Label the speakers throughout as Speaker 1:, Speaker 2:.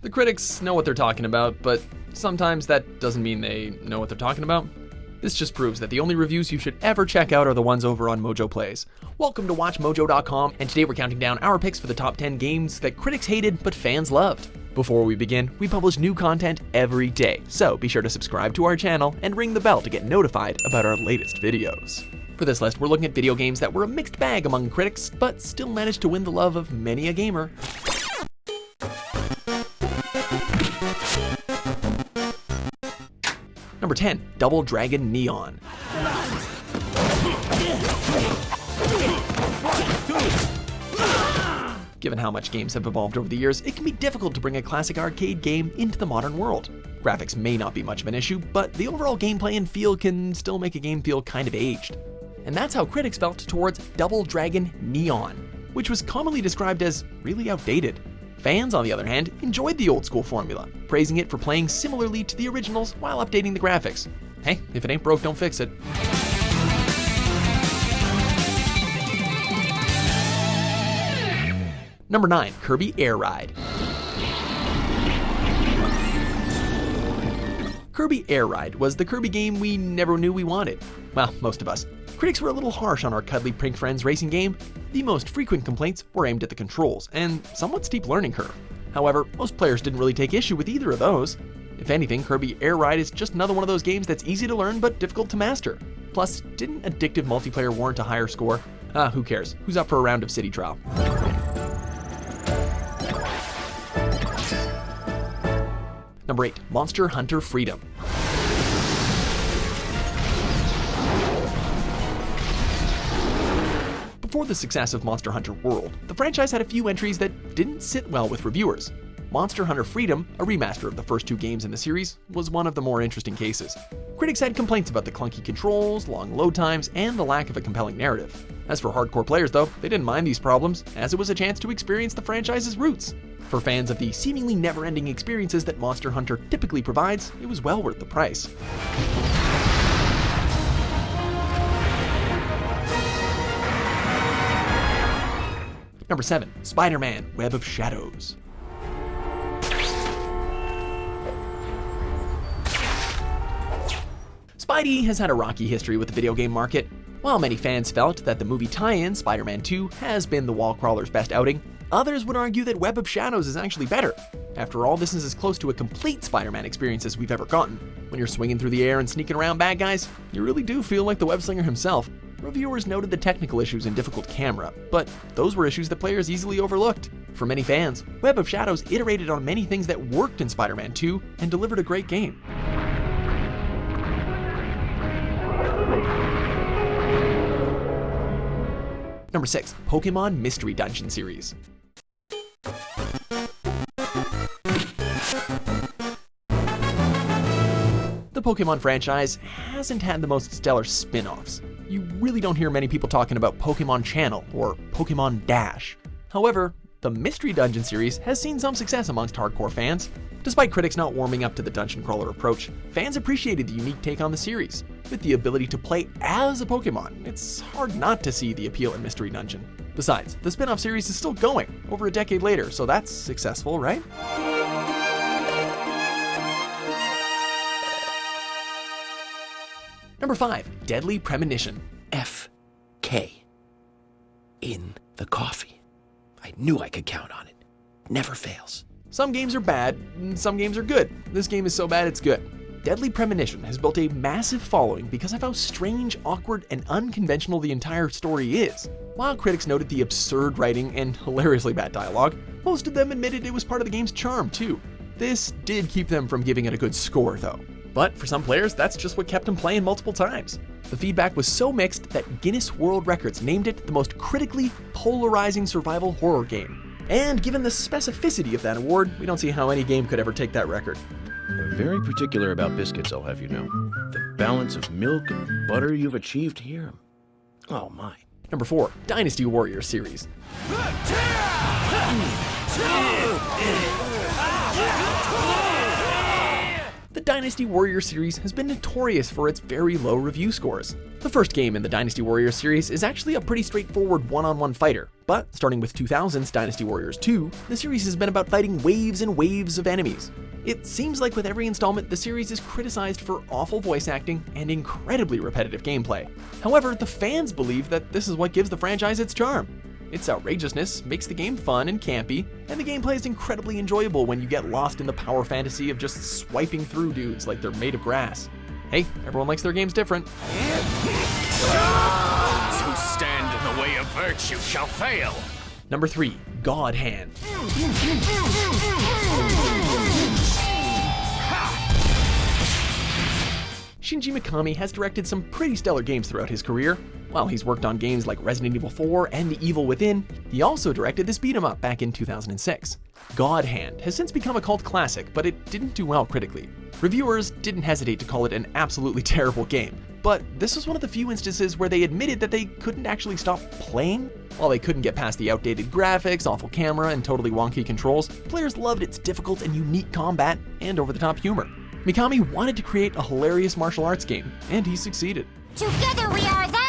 Speaker 1: The critics know what they're talking about, but sometimes that doesn't mean they know what they're talking about. This just proves that the only reviews you should ever check out are the ones over on Mojo Plays. Welcome to WatchMojo.com, and today we're counting down our picks for the top 10 games that critics hated but fans loved. Before we begin, we publish new content every day, so be sure to subscribe to our channel and ring the bell to get notified about our latest videos. For this list, we're looking at video games that were a mixed bag among critics, but still managed to win the love of many a gamer. Number 10, Double Dragon Neon. Given how much games have evolved over the years, it can be difficult to bring a classic arcade game into the modern world. Graphics may not be much of an issue, but the overall gameplay and feel can still make a game feel kind of aged. And that's how critics felt towards Double Dragon Neon, which was commonly described as really outdated. Fans, on the other hand, enjoyed the old school formula, praising it for playing similarly to the originals while updating the graphics. Hey, if it ain't broke, don't fix it. Number 9, Kirby Air Ride. Kirby Air Ride was the Kirby game we never knew we wanted. Well, most of us. Critics were a little harsh on our cuddly Pink Friends racing game. The most frequent complaints were aimed at the controls and somewhat steep learning curve. However, most players didn't really take issue with either of those. If anything, Kirby Air Ride is just another one of those games that's easy to learn but difficult to master. Plus, didn't addictive multiplayer warrant a higher score? Who cares? Who's up for a round of City Trial? Number 8, Monster Hunter Freedom. Before the success of Monster Hunter World, the franchise had a few entries that didn't sit well with reviewers. Monster Hunter Freedom, a remaster of the first two games in the series, was one of the more interesting cases. Critics had complaints about the clunky controls, long load times, and the lack of a compelling narrative. As for hardcore players though, they didn't mind these problems, as it was a chance to experience the franchise's roots. For fans of the seemingly never-ending experiences that Monster Hunter typically provides, it was well worth the price. Number 7, SpiderMan Web of Shadows. Spidey has had a rocky history with the video game market. While many fans felt that the movie tie-in, Spider-Man 2, has been the wall crawler's best outing, others would argue that Web of Shadows is actually better. After all, this is as close to a complete Spider-Man experience as we've ever gotten. When you're swinging through the air and sneaking around bad guys, you really do feel like the web-slinger himself. Reviewers noted the technical issues and difficult camera, but those were issues that players easily overlooked. For many fans, Web of Shadows iterated on many things that worked in Spider-Man 2 and delivered a great game. Number 6, Pokémon Mystery Dungeon series. The Pokémon franchise hasn't had the most stellar spin-offs. You really don't hear many people talking about Pokémon Channel or Pokémon Dash. However, the Mystery Dungeon series has seen some success amongst hardcore fans. Despite critics not warming up to the dungeon crawler approach, fans appreciated the unique take on the series. With the ability to play as a Pokémon, it's hard not to see the appeal in Mystery Dungeon. Besides, the spin-off series is still going, over a decade later, so that's successful, right? Number 5, Deadly Premonition.
Speaker 2: F.K. in the coffee. I knew I could count on it. Never fails.
Speaker 1: Some games are bad, and some games are good. This game is so bad it's good. Deadly Premonition has built a massive following because of how strange, awkward, and unconventional the entire story is. While critics noted the absurd writing and hilariously bad dialogue, most of them admitted it was part of the game's charm too. This did keep them from giving it a good score though. But for some players, that's just what kept them playing multiple times. The feedback was so mixed that Guinness World Records named it the most critically polarizing survival horror game. And given the specificity of that award, we don't see how any game could ever take that record.
Speaker 3: They're very particular about biscuits, I'll have you know. The balance of milk and butter you've achieved here. Oh my.
Speaker 1: Number 4, Dynasty Warriors series. The Dynasty Warriors series has been notorious for its very low review scores. The first game in the Dynasty Warriors series is actually a pretty straightforward one-on-one fighter, but starting with 2000's Dynasty Warriors 2, the series has been about fighting waves and waves of enemies. It seems like with every installment, the series is criticized for awful voice acting and incredibly repetitive gameplay. However, the fans believe that this is what gives the franchise its charm. Its outrageousness makes the game fun and campy, and the gameplay is incredibly enjoyable when you get lost in the power fantasy of just swiping through dudes like they're made of grass. Hey, everyone likes their games different.
Speaker 4: Those who stand in the way of virtue shall fail.
Speaker 1: Number 3, God Hand. Shinji Mikami has directed some pretty stellar games throughout his career. While he's worked on games like Resident Evil 4 and The Evil Within, he also directed this beat-em-up back in 2006. God Hand has since become a cult classic, but it didn't do well critically. Reviewers didn't hesitate to call it an absolutely terrible game, but this was one of the few instances where they admitted that they couldn't actually stop playing. While they couldn't get past the outdated graphics, awful camera, and totally wonky controls, players loved its difficult and unique combat and over-the-top humor. Mikami wanted to create a hilarious martial arts game, and he succeeded.
Speaker 5: Together we are the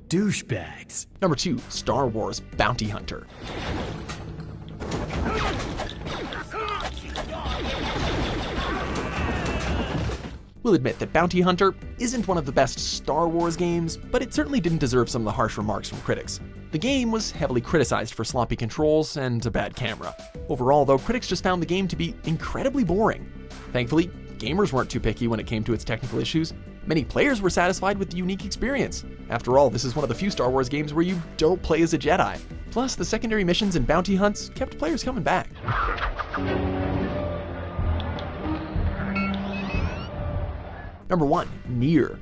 Speaker 6: douchebags.
Speaker 1: Number 2, Star Wars Bounty Hunter. We'll admit that Bounty Hunter isn't one of the best Star Wars games, but it certainly didn't deserve some of the harsh remarks from critics. The game was heavily criticized for sloppy controls and a bad camera. Overall, though, critics just found the game to be incredibly boring. Thankfully, gamers weren't too picky when it came to its technical issues. Many players were satisfied with the unique experience. After all, this is one of the few Star Wars games where you don't play as a Jedi. Plus, the secondary missions and bounty hunts kept players coming back. Number 1, Nier.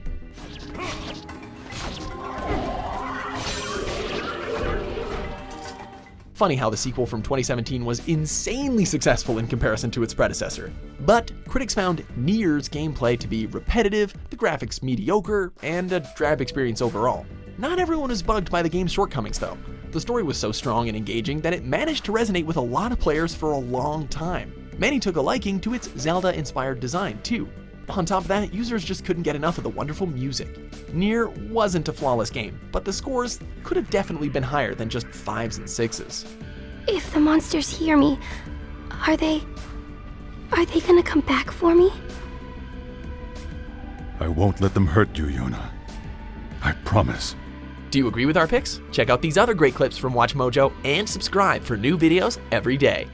Speaker 1: Funny how the sequel from 2017 was insanely successful in comparison to its predecessor. But critics found Nier's gameplay to be repetitive, the graphics mediocre, and a drab experience overall. Not everyone was bugged by the game's shortcomings though. The story was so strong and engaging that it managed to resonate with a lot of players for a long time. Many took a liking to its Zelda-inspired design too. On top of that, users just couldn't get enough of the wonderful music. Nier wasn't a flawless game, but the scores could have definitely been higher than just 5s and 6s.
Speaker 5: If the monsters hear me, are they gonna come back for me?
Speaker 7: I won't let them hurt you, Yona. I promise.
Speaker 1: Do you agree with our picks? Check out these other great clips from WatchMojo and subscribe for new videos every day.